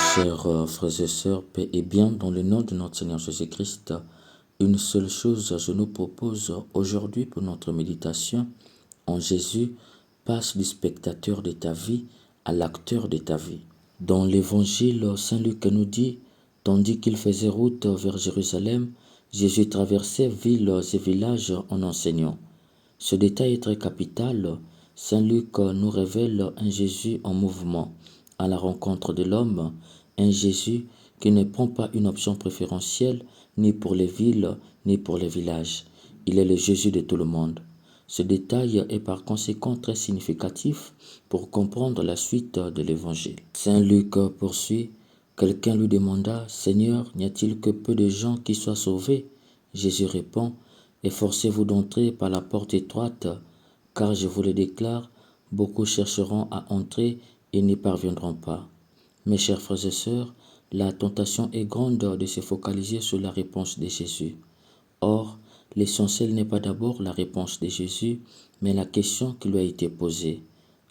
Chers frères et sœurs, paix et bien dans le nom de notre Seigneur Jésus-Christ, une seule chose je nous propose aujourd'hui pour notre méditation. En Jésus, passe du spectateur de ta vie à l'acteur de ta vie. Dans l'évangile, Saint Luc nous dit, tandis qu'il faisait route vers Jérusalem, Jésus traversait villes et villages en enseignant. Ce détail est très capital. Saint Luc nous révèle un Jésus en mouvement, à la rencontre de l'homme, un Jésus qui ne prend pas une option préférentielle ni pour les villes ni pour les villages. Il est le Jésus de tout le monde. Ce détail est par conséquent très significatif pour comprendre la suite de l'évangile. Saint Luc poursuit, quelqu'un lui demanda, Seigneur, n'y a-t-il que peu de gens qui soient sauvés? Jésus répond, efforcez-vous d'entrer par la porte étroite, car je vous le déclare, beaucoup chercheront à entrer et n'y parviendront pas. Mes chers frères et sœurs, la tentation est grande de se focaliser sur la réponse de Jésus. Or, l'essentiel n'est pas d'abord la réponse de Jésus, mais la question qui lui a été posée.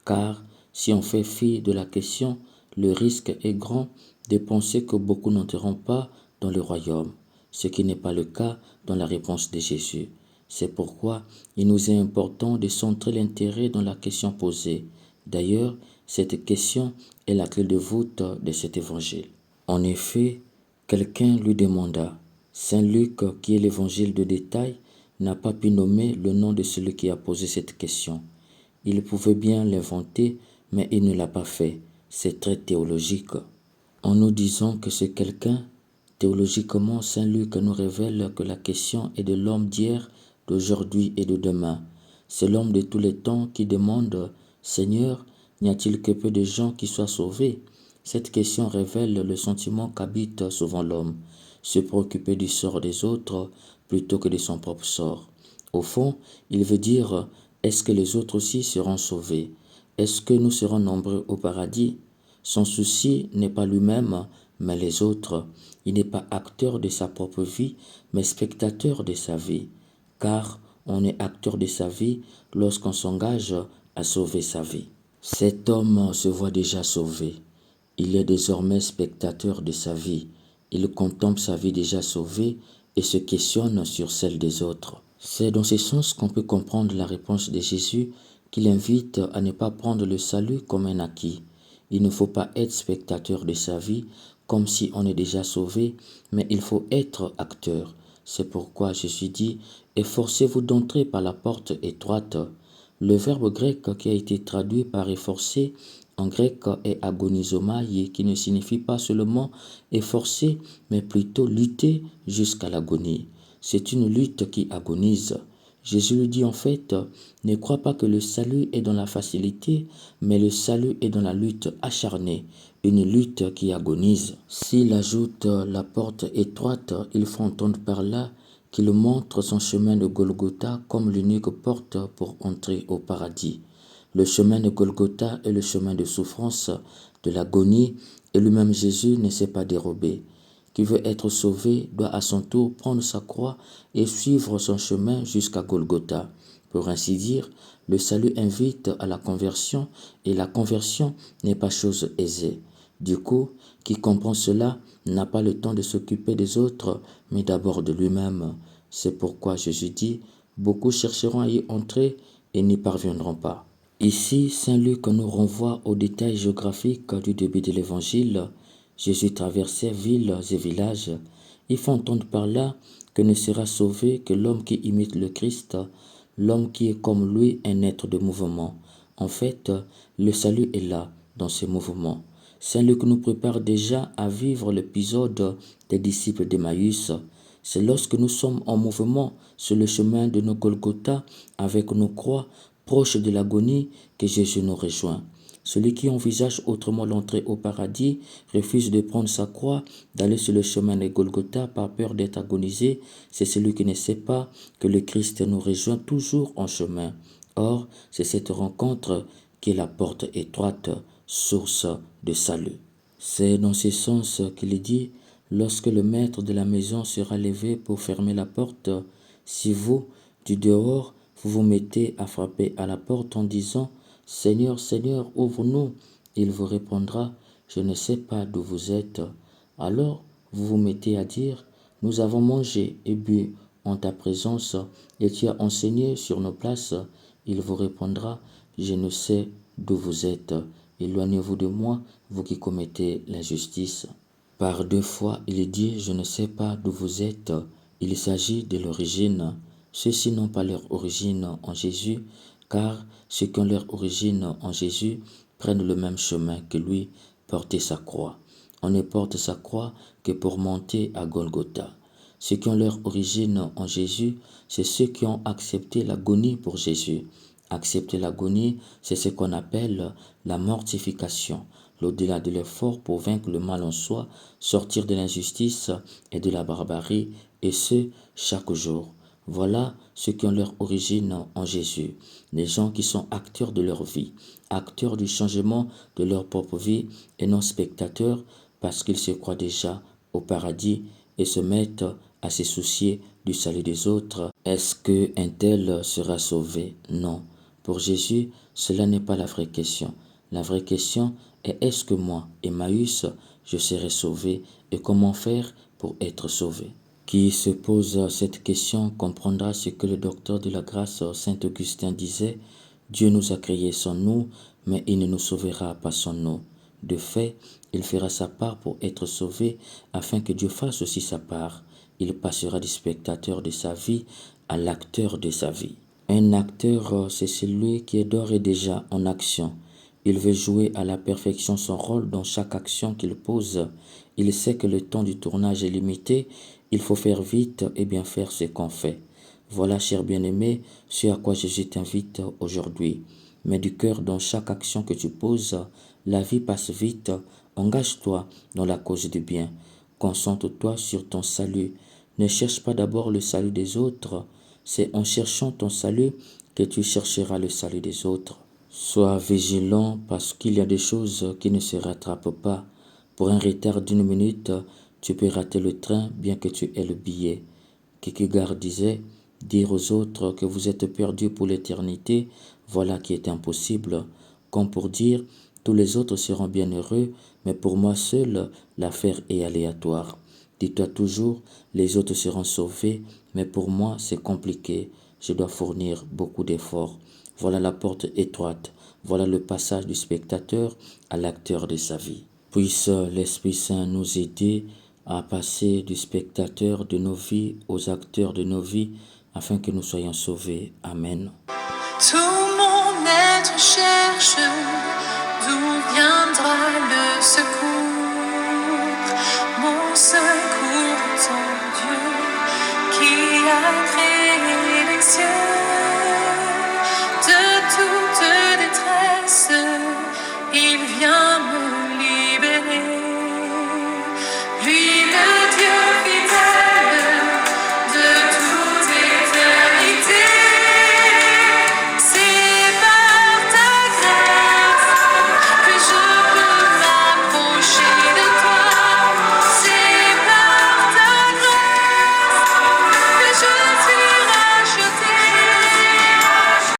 Car, si on fait fi de la question, le risque est grand de penser que beaucoup n'entreront pas dans le royaume, ce qui n'est pas le cas dans la réponse de Jésus. C'est pourquoi il nous est important de centrer l'intérêt dans la question posée. D'ailleurs, cette question est la clé de voûte de cet évangile. En effet, quelqu'un lui demanda. Saint Luc, qui est l'évangile de détail, n'a pas pu nommer le nom de celui qui a posé cette question. Il pouvait bien l'inventer, mais il ne l'a pas fait. C'est très théologique. En nous disant que c'est quelqu'un, théologiquement, Saint Luc nous révèle que la question est de l'homme d'hier, d'aujourd'hui et de demain. C'est l'homme de tous les temps qui demande « Seigneur, n'y a-t-il que peu de gens qui soient sauvés ?» Cette question révèle le sentiment qu'habite souvent l'homme, se préoccuper du sort des autres plutôt que de son propre sort. Au fond, il veut dire « Est-ce que les autres aussi seront sauvés? Est-ce que nous serons nombreux au paradis ?» Son souci n'est pas lui-même, mais les autres. Il n'est pas acteur de sa propre vie, mais spectateur de sa vie. Car on est acteur de sa vie lorsqu'on s'engage à sauver sa vie. Cet homme se voit déjà sauvé. Il est désormais spectateur de sa vie. Il contemple sa vie déjà sauvée et se questionne sur celle des autres. C'est dans ce sens qu'on peut comprendre la réponse de Jésus qui l'invite à ne pas prendre le salut comme un acquis. Il ne faut pas être spectateur de sa vie comme si on est déjà sauvé, mais il faut être acteur. C'est pourquoi Jésus dit « Efforcez-vous d'entrer par la porte étroite ». Le verbe grec qui a été traduit par « efforcer » en grec est agonizomai, qui ne signifie pas seulement efforcer, mais plutôt lutter jusqu'à l'agonie. C'est une lutte qui agonise. Jésus lui dit en fait, ne crois pas que le salut est dans la facilité, mais le salut est dans la lutte acharnée, une lutte qui agonise. S'il ajoute la porte étroite, il faut entendre par là qu'il montre son chemin de Golgotha comme l'unique porte pour entrer au paradis. Le chemin de Golgotha est le chemin de souffrance, de l'agonie, et lui-même Jésus ne s'est pas dérobé. Qui veut être sauvé doit à son tour prendre sa croix et suivre son chemin jusqu'à Golgotha. Pour ainsi dire, le salut invite à la conversion et la conversion n'est pas chose aisée. Du coup, qui comprend cela n'a pas le temps de s'occuper des autres, mais d'abord de lui-même. C'est pourquoi Jésus dit, beaucoup chercheront à y entrer et n'y parviendront pas. Ici, Saint Luc nous renvoie aux détails géographiques du début de l'Évangile. Jésus traversait villes et villages. Il faut entendre par là que ne sera sauvé que l'homme qui imite le Christ, l'homme qui est comme lui un être de mouvement. En fait, le salut est là, dans ce mouvement. Saint Luc nous prépare déjà à vivre l'épisode des disciples d'Emmaüs. C'est lorsque nous sommes en mouvement sur le chemin de nos Golgotha avec nos croix proches de l'agonie que Jésus nous rejoint. Celui qui envisage autrement l'entrée au paradis refuse de prendre sa croix, d'aller sur le chemin de Golgotha par peur d'être agonisé. C'est celui qui ne sait pas que le Christ nous rejoint toujours en chemin. Or, c'est cette rencontre qui est la porte étroite, source de salut. C'est dans ce sens qu'il dit, lorsque le maître de la maison sera levé pour fermer la porte, si vous, du dehors, vous vous mettez à frapper à la porte en disant « Seigneur, Seigneur, ouvre-nous », il vous répondra je ne sais pas d'où vous êtes. Alors vous vous mettez à dire, nous avons mangé et bu en ta présence, et tu as enseigné sur nos places. Il vous répondra, je ne sais d'où vous êtes. Éloignez-vous de moi, vous qui commettez l'injustice. Par deux fois, il dit, je ne sais pas d'où vous êtes. Il s'agit de l'origine. Ceux-ci n'ont pas leur origine en Jésus, car ceux qui ont leur origine en Jésus prennent le même chemin que lui, porter sa croix. On ne porte sa croix que pour monter à Golgotha. Ceux qui ont leur origine en Jésus, c'est ceux qui ont accepté l'agonie pour Jésus. Accepter l'agonie, c'est ce qu'on appelle la mortification, l'au-delà de l'effort pour vaincre le mal en soi, sortir de l'injustice et de la barbarie, et ce, chaque jour. Voilà ceux qui ont leur origine en Jésus, les gens qui sont acteurs de leur vie, acteurs du changement de leur propre vie et non spectateurs parce qu'ils se croient déjà au paradis et se mettent à se soucier du salut des autres. Est-ce qu'un tel sera sauvé? Non. Pour Jésus, cela n'est pas la vraie question. La vraie question est est-ce que moi, Emmaüs, je serai sauvé et comment faire pour être sauvé? Qui se pose cette question comprendra ce que le docteur de la grâce Saint Augustin disait, Dieu nous a créés sans nous, mais il ne nous sauvera pas sans nous. De fait, il fera sa part pour être sauvé afin que Dieu fasse aussi sa part. Il passera du spectateur de sa vie à l'acteur de sa vie. Un acteur, c'est celui qui est d'ores et déjà en action. Il veut jouer à la perfection son rôle dans chaque action qu'il pose. Il sait que le temps du tournage est limité, il faut faire vite et bien faire ce qu'on fait. Voilà, cher bien-aimé, ce à quoi Jésus t'invite aujourd'hui. Mets du cœur dans chaque action que tu poses. La vie passe vite. Engage-toi dans la cause du bien. Concentre-toi sur ton salut. Ne cherche pas d'abord le salut des autres. C'est en cherchant ton salut que tu chercheras le salut des autres. Sois vigilant parce qu'il y a des choses qui ne se rattrapent pas. Pour un retard d'une minute, tu peux rater le train bien que tu aies le billet. Kierkegaard disait, dire aux autres que vous êtes perdus pour l'éternité, voilà qui est impossible. Comme pour dire, tous les autres seront bien heureux, mais pour moi seul, l'affaire est aléatoire. Dis-toi toujours, les autres seront sauvés, mais pour moi c'est compliqué. Je dois fournir beaucoup d'efforts. Voilà la porte étroite. Voilà le passage du spectateur à l'acteur de sa vie. Puisse l'Esprit Saint nous aider à passer du spectateur de nos vies aux acteurs de nos vies afin que nous soyons sauvés. Amen.